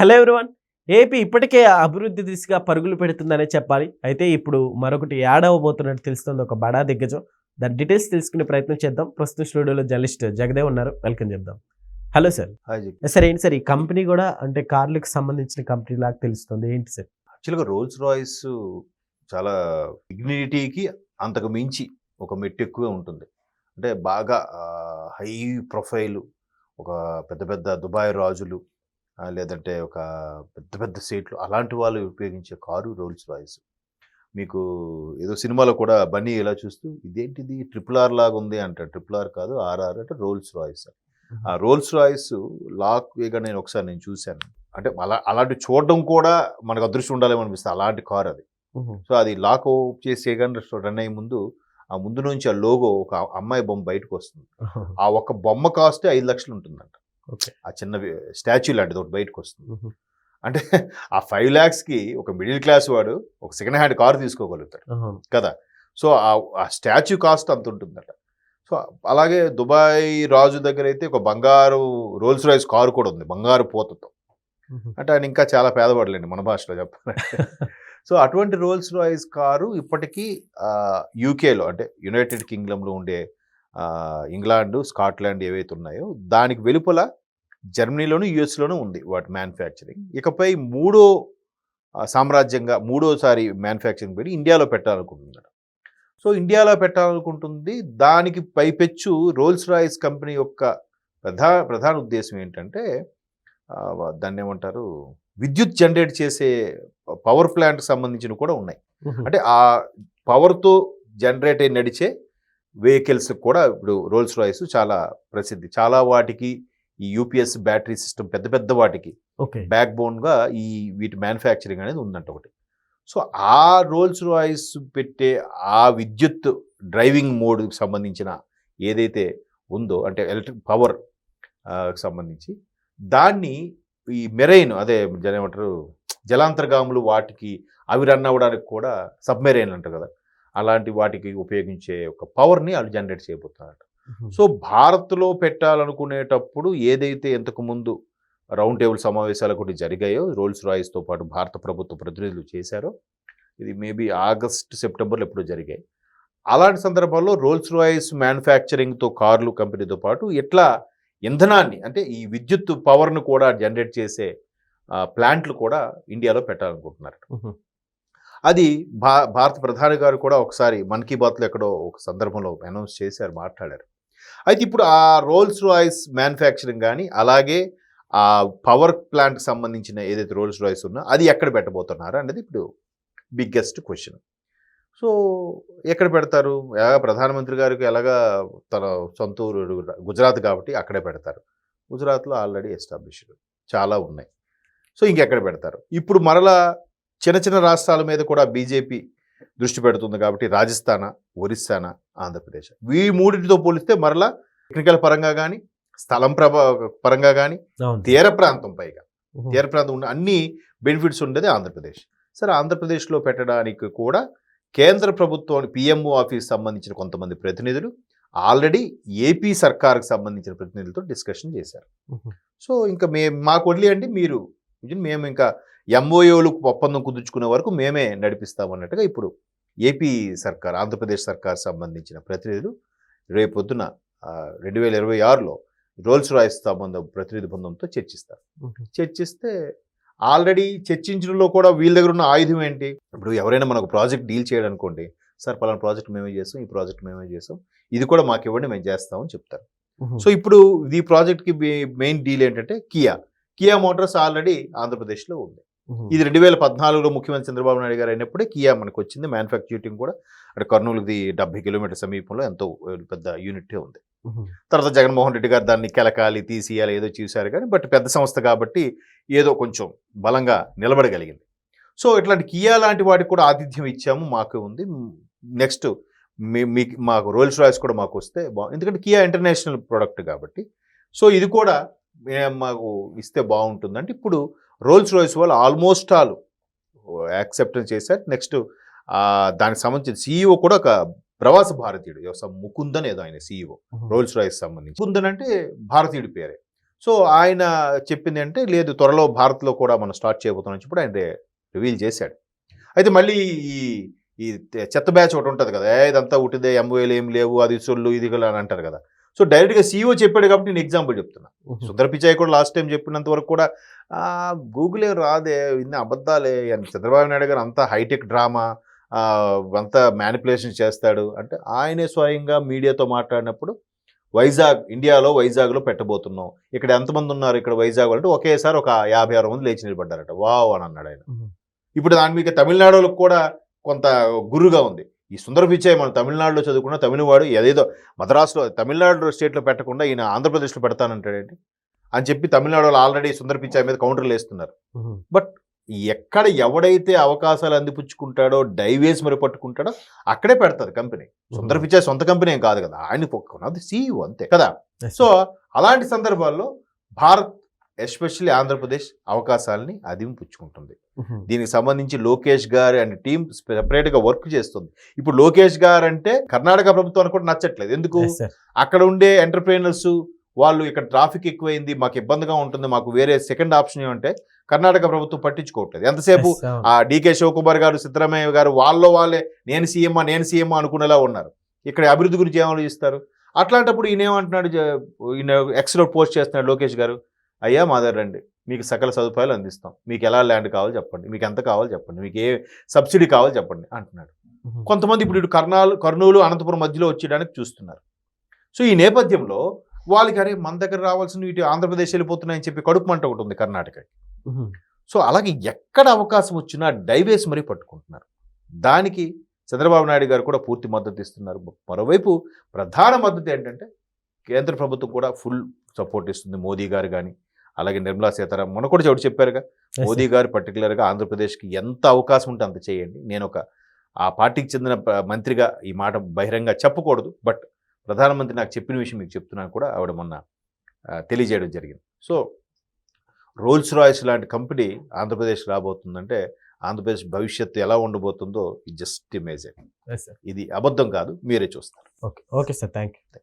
Hello everyone. AP ఇప్పటికే అభివృద్ధి దిశగా పరుగులు పెడుతుందనే చెప్పాలి. అయితే ఇప్పుడు మరొకటి యాడ్ అవ్వబోతున్నట్టు తెలుస్తుంది, ఒక బడా దిగ్గజం. దాని డీటెయిల్స్ తెలుసుకునే ప్రయత్నం చేద్దాం. ప్రస్తుతం స్టూడియోలో జర్నలిస్ట్ జగదేవ్ ఉన్నారు, వెల్కమ్ చెప్దాం. Hello sir. Hi ji. Sir ఏంటి సార్, ఈ కంపెనీ కూడా అంటే కార్లకు సంబంధించిన కంపెనీ లాగా తెలుస్తుంది, ఏంటి సార్? యాక్చువల్గా రోల్స్ రాయిస్ చాలా డిగ్నిటీకి అంతకు మించి ఒక మెట్టు ఎక్కువే ఉంటుంది. అంటే బాగా హై ప్రొఫైల్, ఒక పెద్ద పెద్ద దుబాయ్ రాజులు, లేదంటే ఒక పెద్ద పెద్ద సీట్లు అలాంటి వాళ్ళు ఉపయోగించే కారు రోల్స్ రాయిస్. మీకు ఏదో సినిమాలో కూడా బన్నీ ఎలా చూస్తూ ఇదేంటిది ట్రిపుల్ ఆర్ లాగా ఉంది అంటారు. ట్రిపుల్ ఆర్ కాదు, ఆర్ఆర్ అంటే రోల్స్ రాయిస్. ఆ రోల్స్ రాయిస్ లాక్ వేగా నేను చూశాను. అంటే అలాంటి చూడడం కూడా మనకు అదృష్టం ఉండాలేమో అనిపిస్తుంది, అలాంటి కార్ అది. సో అది లాక్ చేసే కానీ రన్ అయ్యే ముందు ఆ ముందు నుంచి ఆ లోగో ఒక అమ్మాయి బొమ్మ బయటకు వస్తుంది. ఆ ఒక్క బొమ్మ కాస్ట్ 5 లక్షలు ఉంటుందంట. ఆ చిన్న స్టాచ్యూ లాంటిది ఒకటి బయటకు వస్తుంది. అంటే ఆ 5 lakhsకి ఒక మిడిల్ క్లాస్ వాడు ఒక సెకండ్ హ్యాండ్ కారు తీసుకోగలుగుతాడు కదా. సో ఆ స్టాచ్యూ కాస్ట్ అంత ఉంటుందట. సో అలాగే దుబాయ్ రాజు దగ్గర అయితే ఒక బంగారు రోల్స్ రాయిస్ కారు కూడా ఉంది, బంగారు పోతతో. అంటే ఆయన ఇంకా చాలా పేదవాడులేండి మన భాషలో చెప్పాలంటే. సో అటువంటి రోల్స్ రాయిస్ కారు ఇప్పటికీ యూకేలో అంటే యునైటెడ్ కింగ్డమ్లో ఉండే ఇంగ్లాండ్, స్కాట్లాండ్ ఏవైతే ఉన్నాయో దానికి వెలుపల జర్మనీలోను, యుఎస్లోనూ ఉంది వాటి మ్యానుఫ్యాక్చరింగ్. ఇకపై మూడోసారి మ్యానుఫ్యాక్చరింగ్ పెట్టి ఇండియాలో పెట్టాలనుకుంటున్నాడు. సో ఇండియాలో పెట్టాలనుకుంటుంది. దానికి పైపెచ్చు రోల్స్ రాయిస్ కంపెనీ యొక్క ప్రధాన ఉద్దేశం ఏంటంటే దాన్ని ఏమంటారు, విద్యుత్ జనరేట్ చేసే పవర్ ప్లాంట్కి సంబంధించినవి కూడా ఉన్నాయి. అంటే ఆ పవర్తో జనరేట్ అయి నడిచే వెహికల్స్ కూడా ఇప్పుడు రోల్స్ రాయిస్ చాలా ప్రసిద్ధి. చాలా వాటికి ఈ యూపీఎస్ బ్యాటరీ సిస్టమ్ పెద్ద పెద్ద వాటికి బ్యాక్ బోన్గా వీటి మ్యానుఫ్యాక్చరింగ్ అనేది ఉందంట ఒకటి. సో ఆ రోల్స్ రాయిస్ పెట్టే ఆ విద్యుత్ డ్రైవింగ్ మోడ్కి సంబంధించిన ఏదైతే ఉందో అంటే ఎలక్ట్రిక్ పవర్ సంబంధించి దాన్ని ఈ మెరైన్ అదే ఏమంటారు జలాంతర్గాములు వాటికి అవి రన్ అవ్వడానికి కూడా సబ్మెరైన్ అంటారు కదా, అలాంటి వాటికి ఉపయోగించే ఒక పవర్ని వాళ్ళు జనరేట్ చేయబోతున్నారు. సో భారత్లో పెట్టాలనుకునేటప్పుడు ఏదైతే ఇంతకుముందు రౌండ్ టేబుల్ సమావేశాలు కూడా జరిగాయో రోల్స్ రాయిస్తో పాటు భారత ప్రభుత్వ ప్రతినిధులు చేశారో, ఇది మేబీ ఆగస్ట్ సెప్టెంబర్లో ఎప్పుడో జరిగాయి. అలాంటి సందర్భాల్లో రోల్స్ రాయిస్ మ్యానుఫ్యాక్చరింగ్తో కార్లు కంపెనీతో పాటు ఎట్లా ఇంధనాన్ని అంటే ఈ విద్యుత్ పవర్ను కూడా జనరేట్ చేసే ప్లాంట్లు కూడా ఇండియాలో పెట్టాలనుకుంటున్నారు. అది భారత ప్రధాని గారు కూడా ఒకసారి మన్ కీ బాత్లో ఎక్కడో ఒక సందర్భంలో అనౌన్స్ చేశారు, మాట్లాడారు. అయితే ఇప్పుడు ఆ రోల్స్ రాయిస్ మ్యానుఫ్యాక్చరింగ్ కానీ అలాగే ఆ పవర్ ప్లాంట్కి సంబంధించిన ఏదైతే రోల్స్ రాయిస్ ఉన్నా అది ఎక్కడ పెట్టబోతున్నారు అనేది ఇప్పుడు బిగ్గెస్ట్ క్వశ్చన్. సో ఎక్కడ పెడతారు? ప్రధానమంత్రి గారికి ఎలాగా తన సొంత ఊరు గుజరాత్ కాబట్టి అక్కడే పెడతారు. గుజరాత్లో ఆల్రెడీ ఎస్టాబ్లిష్డ్ చాలా ఉన్నాయి. సో ఇంకెక్కడ పెడతారు? ఇప్పుడు మరలా చిన్న చిన్న రాష్ట్రాల మీద కూడా బీజేపీ దృష్టి పెడుతుంది కాబట్టి రాజస్థాన, ఒరిస్సానా, ఆంధ్రప్రదేశ్ ఈ మూడింటితో పోలిస్తే మరలా టెక్నికల్ పరంగా కానీ స్థలం పరంగా కానీ తీర ప్రాంతం ఉన్న అన్ని బెనిఫిట్స్ ఉండేది ఆంధ్రప్రదేశ్. సరే ఆంధ్రప్రదేశ్లో పెట్టడానికి కూడా కేంద్ర ప్రభుత్వం పిఎంఓ ఆఫీస్ సంబంధించిన కొంతమంది ప్రతినిధులు ఆల్రెడీ ఏపీ సర్కార్కి సంబంధించిన ప్రతినిధులతో డిస్కషన్ చేశారు. సో ఇంకా మాకు వదిలేయండి, మేము ఇంకా ఎంఓఏలు ఒప్పందం కుదుర్చుకునే వరకు మేమే నడిపిస్తామన్నట్టుగా ఇప్పుడు ఏపీ సర్కార్, ఆంధ్రప్రదేశ్ సర్కార్ సంబంధించిన ప్రతినిధులు రేపొద్దున 2026లో రోల్స్ రాయిస్ ప్రతినిధి బృందంతో చర్చిస్తారు. చర్చిస్తే ఆల్రెడీ చర్చించడంలో కూడా వీళ్ళ దగ్గర ఉన్న ఆయుధం ఏంటి? ఇప్పుడు ఎవరైనా మనకు ప్రాజెక్ట్ డీల్ చేయడానుకోండి, సార్ పలానా ప్రాజెక్ట్ మేమే చేస్తాం, ఈ ప్రాజెక్ట్ మేమే చేస్తాం, ఇది కూడా మాకు ఇవ్వండి మేము చేస్తామని చెప్తారు. సో ఇప్పుడు ఈ ప్రాజెక్ట్కి మెయిన్ డీల్ ఏంటంటే కియా మోటార్స్ ఆల్రెడీ ఆంధ్రప్రదేశ్లో ఉంది. ఇది 2014లో ముఖ్యమంత్రి చంద్రబాబు నాయుడు గారు అయినప్పుడే కియా మనకు వచ్చింది. మ్యానుఫ్యాక్చరింగ్ కూడా అక్కడ కర్నూలుది 70 కిలోమీటర్ సమీపంలో ఎంతో పెద్ద యూనిట్ ఉంది. తర్వాత జగన్మోహన్ రెడ్డి గారు దాన్ని కెలకాలి, తీసియాలి ఏదో చూశారు కానీ బట్ పెద్ద సంస్థ కాబట్టి ఏదో కొంచెం బలంగా నిలబడగలిగింది. సో ఇట్లాంటి కియా లాంటి వాటికి కూడా ఆతిథ్యం ఇచ్చాము, మాకు ఉంది. నెక్స్ట్ మాకు రోల్స్ రాయిస్ కూడా మాకు వస్తే ఎందుకంటే కియా ఇంటర్నేషనల్ ప్రోడక్ట్ కాబట్టి సో ఇది కూడా మాకు ఇస్తే బాగుంటుందంటే ఇప్పుడు రోల్స్ రాయిస్ వాళ్ళు ఆల్మోస్ట్ ఆల్ యాక్సెప్టెన్స్ చేశారు. నెక్స్ట్ దానికి సంబంధించిన సీఈఓ కూడా ఒక ప్రవాస భారతీయుడు, ముకుందన్ ఏదో ఆయన సీఈఓ రోల్స్ రాయిస్ సంబంధించి. ముకుందన్ అంటే భారతీయుడి పేరే. సో ఆయన చెప్పింది అంటే లేదు త్వరలో భారత్లో కూడా మనం స్టార్ట్ చేయబోతున్నాం చెప్పి ఆయన రివీల్ చేశాడు. అయితే మళ్ళీ ఈ ఈ చెత్త బ్యాచ్ ఒకటి ఉంటుంది కదా, ఇదంతా ఉట్టిదే ఎంఓఏలు ఏం లేవు అది సొల్లు ఇది అని అంటారు కదా. సో డైరెక్ట్గా సీఈఓ చెప్పాడు కాబట్టి నేను ఎగ్జాంపుల్ చెప్తున్నా. సుందర్ పిచాయ్ కూడా లాస్ట్ టైం చెప్పినంత వరకు కూడా గూగుల్ ఏం రాదే, ఇన్ని అబద్ధాలే, చంద్రబాబు నాయుడు గారు అంతా హైటెక్ డ్రామా అంతా మ్యానిపులేషన్ చేస్తాడు అంటే ఆయనే స్వయంగా మీడియాతో మాట్లాడినప్పుడు ఇండియాలో వైజాగ్లో పెట్టబోతున్నాం, ఇక్కడ ఎంతమంది ఉన్నారు ఇక్కడ వైజాగ్ అంటే ఒకేసారి ఒక 56 మంది లేచి నిలబడ్డారట. వావ్ అని అన్నాడు ఆయన. ఇప్పుడు దాని మీకు తమిళనాడులో కూడా కొంత గురుగా ఉంది. ఈ సుందర్ పిచాయ్ మనం తమిళనాడులో చదువుకున్న తమిళవాడు ఏదేదో మద్రాసులో తమిళనాడు స్టేట్లో పెట్టకుండా ఈయన ఆంధ్రప్రదేశ్లో పెడతానంటాడేంటి అని చెప్పి తమిళనాడు వాళ్ళు ఆల్రెడీ సుందర్ పిచాయ్ మీద కౌంటర్లు వేస్తున్నారు. బట్ ఎక్కడ ఎవడైతే అవకాశాలు అందిపుచ్చుకుంటాడో డైవేస్ మరి పట్టుకుంటాడో అక్కడే పెడతారు కంపెనీ. సుందర్ పిచాయ్ సొంత కంపెనీ ఏం కాదు కదా, ఆయన సీఈఓ అంతే కదా. సో అలాంటి సందర్భాల్లో భారత్ ఎస్పెషల్లీ ఆంధ్రప్రదేశ్ అవకాశాలని అదింపుచ్చుకుంటుంది. దీనికి సంబంధించి లోకేష్ గారు అండ్ టీం సెపరేట్గా వర్క్ చేస్తుంది. ఇప్పుడు లోకేష్ గారు అంటే కర్ణాటక ప్రభుత్వానికి కూడా నచ్చట్లేదు. ఎందుకు? అక్కడ ఉండే ఎంటర్ప్రైనర్స్ వాళ్ళు ఇక్కడ ట్రాఫిక్ ఎక్కువైంది, మాకు ఇబ్బందిగా ఉంటుంది, మాకు వేరే సెకండ్ ఆప్షన్ ఏమంటే కర్ణాటక ప్రభుత్వం పట్టించుకోవట్లేదు. ఎంతసేపు ఆ డీకే శివకుమార్ గారు సిద్ధరామయ్య గారు వాళ్ళే నేను సీఎం అనుకునేలా ఉన్నారు. ఇక్కడ అభివృద్ధి గురించి ఏం ఆలోచిస్తారు? అట్లాంటప్పుడు ఈయన ఏమంటున్నాడు, ఈయన ఎక్స్లో పోస్ట్ చేస్తున్నాడు లోకేష్ గారు, అయ్యా మా దగ్గర రండి, మీకు సకల సదుపాయాలు అందిస్తాం, మీకు ఎలా ల్యాండ్ కావాలో చెప్పండి, మీకు ఎంత కావాలో చెప్పండి, మీకు ఏ సబ్సిడీ కావాలో చెప్పండి అంటున్నాడు. కొంతమంది ఇప్పుడు ఇటు కర్నూలు అనంతపురం మధ్యలో వచ్చేయడానికి చూస్తున్నారు. సో ఈ నేపథ్యంలో వాళ్ళకి అరే మన దగ్గర రావాల్సిన ఇటు ఆంధ్రప్రదేశ్ వెళ్ళిపోతున్నాయని చెప్పి కడుపు మంట ఒకటి ఉంది కర్ణాటకకి. సో అలాగే ఎక్కడ అవకాశం వచ్చినా డైవేస్ మరీ పట్టుకుంటున్నారు. దానికి చంద్రబాబు నాయుడు గారు కూడా పూర్తి మద్దతు ఇస్తున్నారు. మరోవైపు ప్రధాన మద్దతు ఏంటంటే కేంద్ర ప్రభుత్వం కూడా ఫుల్ సపోర్ట్ ఇస్తుంది. మోదీ గారు కానీ అలాగే నిర్మలా సీతారామన్ మొన్న కూడా చోటు చెప్పారుగా, మోదీ గారు పర్టికులర్గా ఆంధ్రప్రదేశ్కి ఎంత అవకాశం ఉంటే అంత చేయండి. నేను ఆ పార్టీకి చెందిన మంత్రిగా ఈ మాట బహిరంగ చెప్పకూడదు, బట్ ప్రధానమంత్రి నాకు చెప్పిన విషయం మీకు చెప్తున్నాను కూడా ఆవిడ మొన్న తెలియజేయడం జరిగింది. సో రోల్స్ రాయ్స్ లాంటి కంపెనీ ఆంధ్రప్రదేశ్ రాబోతుందంటే ఆంధ్రప్రదేశ్ భవిష్యత్తు ఎలా ఉండబోతుందో జస్ట్ ఇమేజిన్. ఇది అబద్ధం కాదు, మీరే చూస్తారు. Okay sir, thank you.